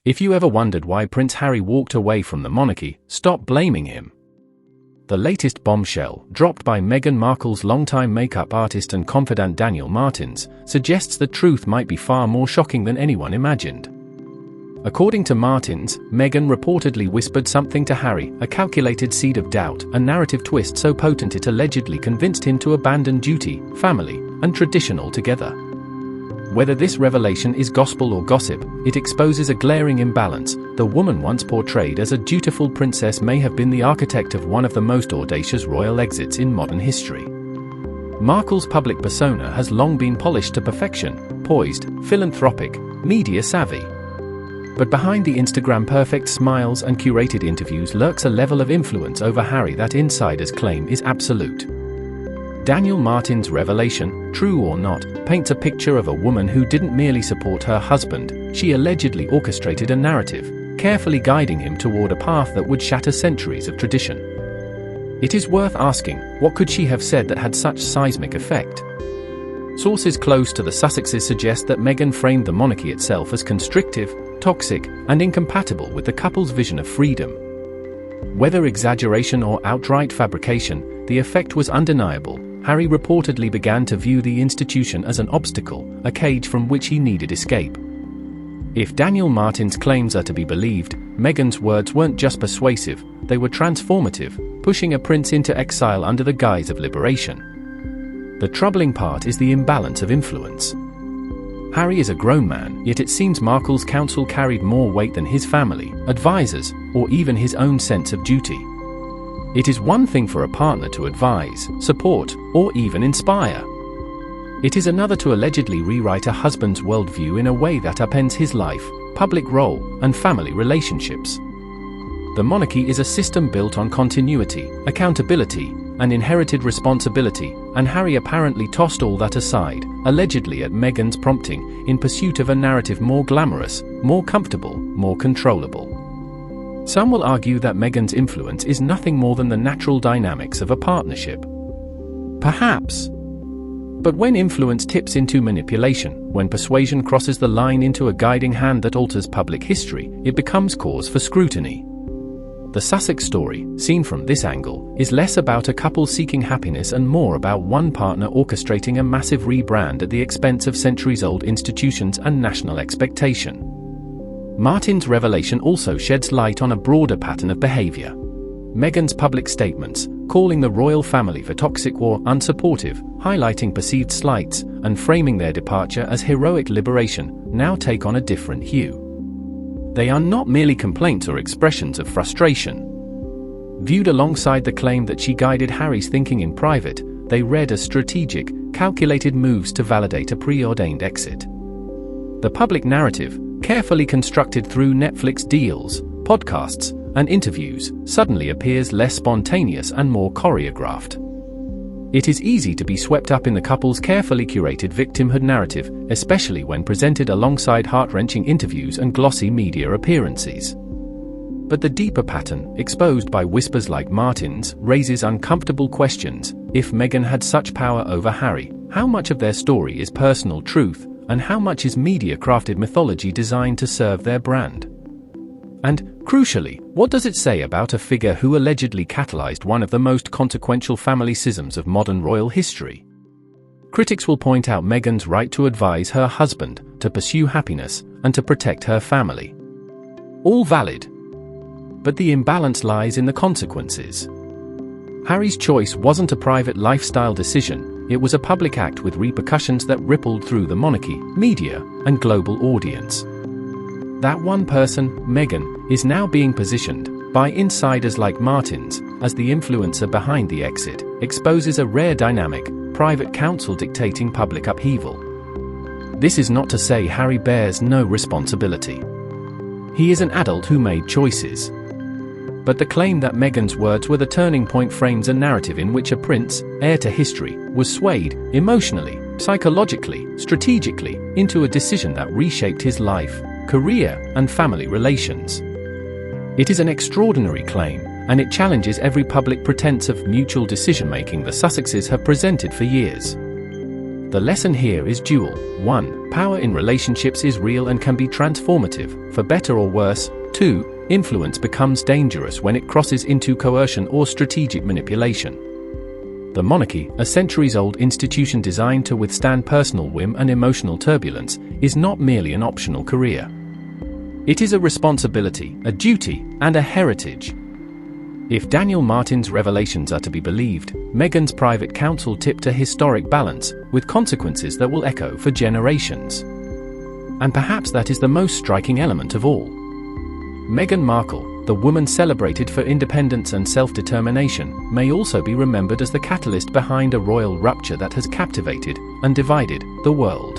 If you ever wondered why Prince Harry walked away from the monarchy, stop blaming him. The latest bombshell, dropped by Meghan Markle's longtime makeup artist and confidant Daniel Martins, suggests the truth might be far more shocking than anyone imagined. According to Martins, Meghan reportedly whispered something to Harry, a calculated seed of doubt, a narrative twist so potent it allegedly convinced him to abandon duty, family, and tradition altogether. Whether this revelation is gospel or gossip, it exposes a glaring imbalance. The woman once portrayed as a dutiful princess may have been the architect of one of the most audacious royal exits in modern history. Markle's public persona has long been polished to perfection, poised, philanthropic, media savvy. But behind the Instagram-perfect smiles and curated interviews lurks a level of influence over Harry that insiders claim is absolute. Daniel Martins' revelation, true or not, paints a picture of a woman who didn't merely support her husband, she allegedly orchestrated a narrative, carefully guiding him toward a path that would shatter centuries of tradition. It is worth asking, what could she have said that had such seismic effect? Sources close to the Sussexes suggest that Meghan framed the monarchy itself as constrictive, toxic, and incompatible with the couple's vision of freedom. Whether exaggeration or outright fabrication, the effect was undeniable. Harry reportedly began to view the institution as an obstacle, a cage from which he needed escape. If Daniel Martins' claims are to be believed, Meghan's words weren't just persuasive, they were transformative, pushing a prince into exile under the guise of liberation. The troubling part is the imbalance of influence. Harry is a grown man, yet it seems Markle's counsel carried more weight than his family, advisors, or even his own sense of duty. It is one thing for a partner to advise, support, or even inspire. It is another to allegedly rewrite a husband's worldview in a way that upends his life, public role, and family relationships. The monarchy is a system built on continuity, accountability, and inherited responsibility, and Harry apparently tossed all that aside, allegedly at Meghan's prompting, in pursuit of a narrative more glamorous, more comfortable, more controllable. Some will argue that Meghan's influence is nothing more than the natural dynamics of a partnership. Perhaps. But when influence tips into manipulation, when persuasion crosses the line into a guiding hand that alters public history, it becomes cause for scrutiny. The Sussex story, seen from this angle, is less about a couple seeking happiness and more about one partner orchestrating a massive rebrand at the expense of centuries-old institutions and national expectation. Martin's revelation also sheds light on a broader pattern of behavior. Meghan's public statements, calling the royal family for toxic or unsupportive, highlighting perceived slights, and framing their departure as heroic liberation, now take on a different hue. They are not merely complaints or expressions of frustration. Viewed alongside the claim that she guided Harry's thinking in private, they read as strategic, calculated moves to validate a preordained exit. The public narrative, carefully constructed through Netflix deals, podcasts, and interviews, suddenly appears less spontaneous and more choreographed. It is easy to be swept up in the couple's carefully curated victimhood narrative, especially when presented alongside heart-wrenching interviews and glossy media appearances. But the deeper pattern, exposed by whispers like Martin's, raises uncomfortable questions. If Meghan had such power over Harry, how much of their story is personal truth, and how much is media-crafted mythology designed to serve their brand? And, crucially, what does it say about a figure who allegedly catalyzed one of the most consequential family schisms of modern royal history? Critics will point out Meghan's right to advise her husband, to pursue happiness, and to protect her family. All valid. But the imbalance lies in the consequences. Harry's choice wasn't a private lifestyle decision, it was a public act with repercussions that rippled through the monarchy, media, and global audience. That one person, Meghan, is now being positioned, by insiders like Martins, as the influencer behind the exit, exposes a rare dynamic, private counsel dictating public upheaval. This is not to say Harry bears no responsibility. He is an adult who made choices. But the claim that Meghan's words were the turning point frames a narrative in which a prince, heir to history, was swayed, emotionally, psychologically, strategically, into a decision that reshaped his life, career, and family relations. It is an extraordinary claim, and it challenges every public pretense of mutual decision-making the Sussexes have presented for years. The lesson here is dual. 1. Power in relationships is real and can be transformative, for better or worse. 2. Influence becomes dangerous when it crosses into coercion or strategic manipulation. The monarchy, a centuries-old institution designed to withstand personal whim and emotional turbulence, is not merely an optional career. It is a responsibility, a duty, and a heritage. If Daniel Martin's revelations are to be believed, Meghan's private counsel tipped a historic balance, with consequences that will echo for generations. And perhaps that is the most striking element of all. Meghan Markle, the woman celebrated for independence and self-determination, may also be remembered as the catalyst behind a royal rupture that has captivated and divided the world.